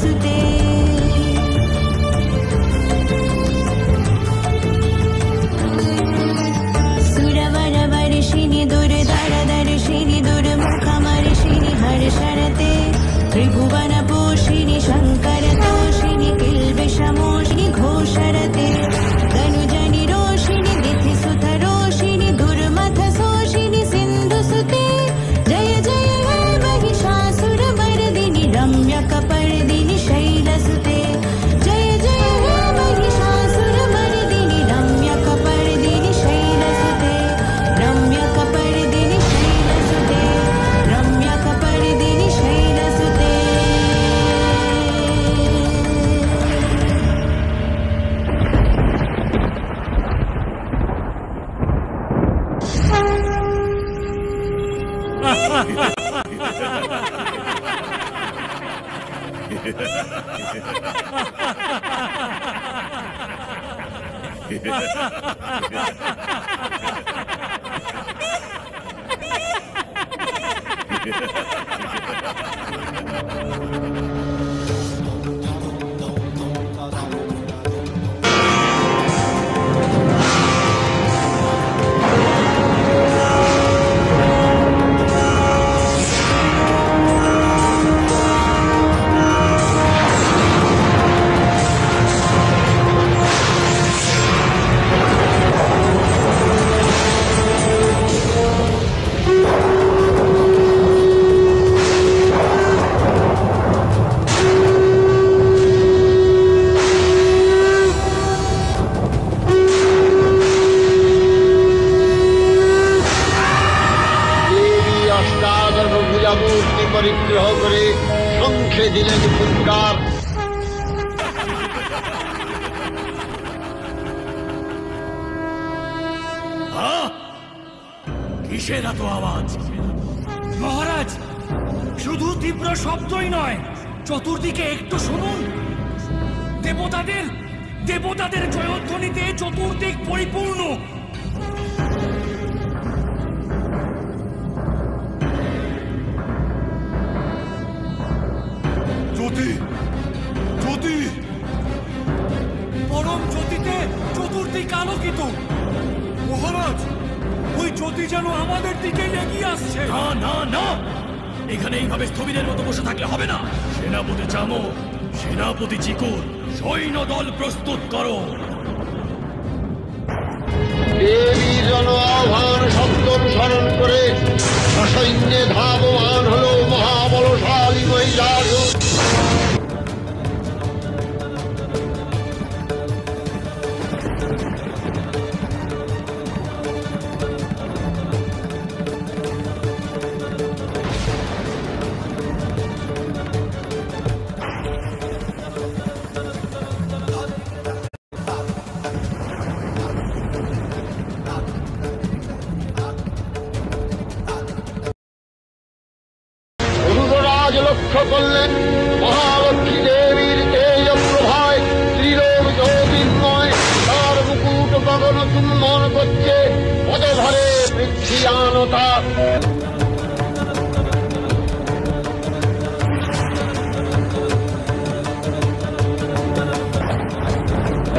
सुते सुरवर वर्षिणि दुर्धरदर्शिनि दुर्मुखमर्षिणि हर्षरते त्रिभुवन पोषिणि शंकर तोषिणि किल्बिषमोषिणि घोषरते धनुजनि रोषिणि दिथिसुत रोषिणि दुर्मथ शोषिणि सिन्धुसुते जय जय हे महिषासुरमर्दिनि रम्यकपर्दिनि शैलसुते जय जय हे महिषासुरमर्दिनि रम्यकपर्दिनि शैलसुते रम्यकपर्दिनि शैलसुते रम्यकपर्दिनि शैलसुते परिग्रह करे शंखे दिलेन फुंकार কিসের এত আওয়াজ? মহারাজ, শুধু তীব্র শব্দই নয়, চতুর্দিকে একটু শুনুন। দেবতাদের জয়ধ্বনিতে চতুর্দিক পরিপূর্ণ। জ্যোতি পরম জ্যোতিতে চতুর্দিক আলোকিত। মহারাজ, ওই জ্যোতি যেন আমাদের দিকে এগিয়ে আসছে। না না না, এখানে এইভাবে স্থবিরের মতো বসে থাকলে হবে না। সেনাপতি চামো, সেনাপতি চিকুর, সৈন্য দল প্রস্তুত করো। দেবী জন আহ্বান শব্দ অনুসরণ করে সসৈন্যে ধাবমান হল মহাবলশালী মহিষাসুর। লক্ষ্য করলেন মহালক্ষ্মী দেবীর তেজ প্রভায় ত্রিলোক জ্যোতির্ময়, তার মুকুট গগন চুম্বন করছে, পদধরে পৃথ্বীয়ানতা।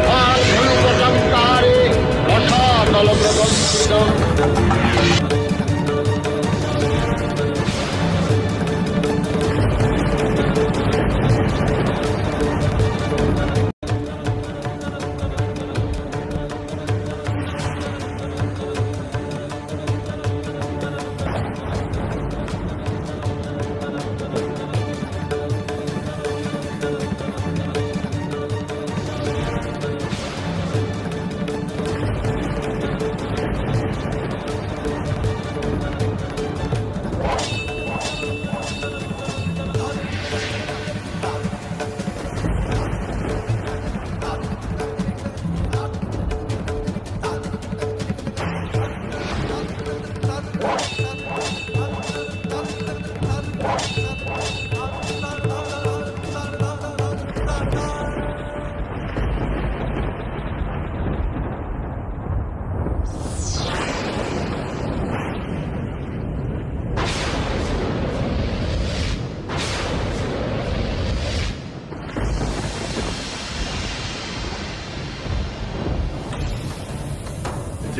তার ধনুকটঙ্কারে রসাতল প্রদর্শিত।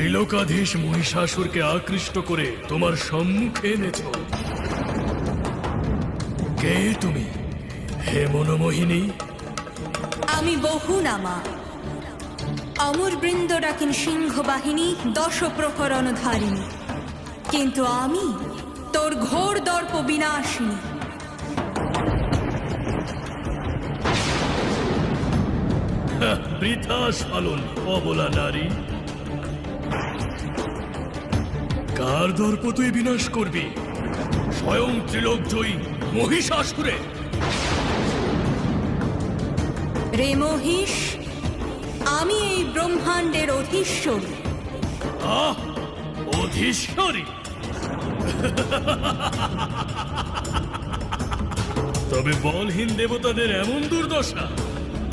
ত্রিলোকাধীশ মহিষাসুরকে আকৃষ্ট করে তোমার সম্মুখে এনেছ। কে তুমি, হে মনোমোহিনী? আমি বহু নামা, অমর বৃন্দ ডাকেন সিংহ বাহিনী, দশ প্রহরণ ধারিণী। কিন্তু আমি তোর ঘোর দর্প বিনাশিনী। বৃথা সালন অবলা নারী। কার দর্প তুই বিনাশ করবি? স্বয়ং ত্রিলোক জয়ী মহিষাসুরে। রে মহিষ, আমি এই ব্রহ্মাণ্ডের অধীশ্বরী। আহ, অধীশ্বরী? তবে বলহীন দেবতাদের এমন দুর্দশা,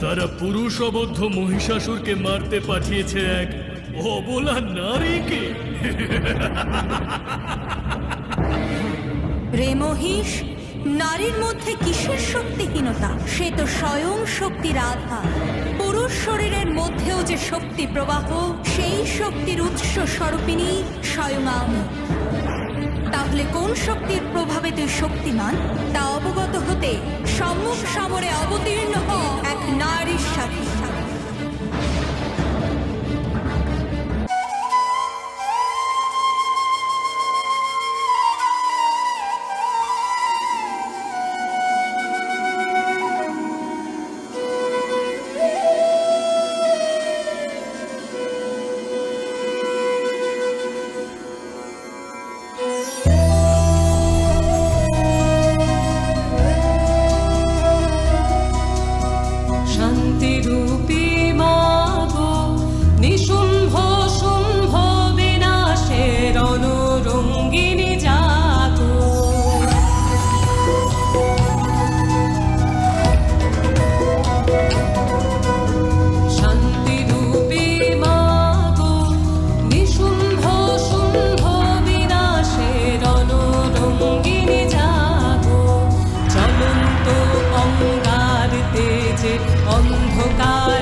তারা পুরুষ অবদ্ধ মহিষাসুরকে মারতে পাঠিয়েছে এক অবলা নারীকে। রে মহিষ, নারীর মধ্যে কিসের শক্তিহীনতা? সে তো স্বয়ং শক্তির আধার। পুরুষ শরীরের মধ্যেও যে শক্তি প্রবাহ, সেই শক্তির উৎস স্বরূপিণী স্বয়ং আমি। তাহলে কোন শক্তির প্রভাবে তুই শক্তিমান, তা অবগত হতে সম্মুখ সমরে অবতীর্ণ হ এক নারীর সাথে। শান্তিরূপী মাগো, নিশুম্ভ শুম্ভ বিনাশের অনুরঙ্গিনী জাগো। শান্তিরূপী মাগো, নিশুম্ভ শুম্ভ বিনাশের অনুরঙ্গিনী জাগো। জ্বলন্ত অঙ্গার তেজে অন্ধকার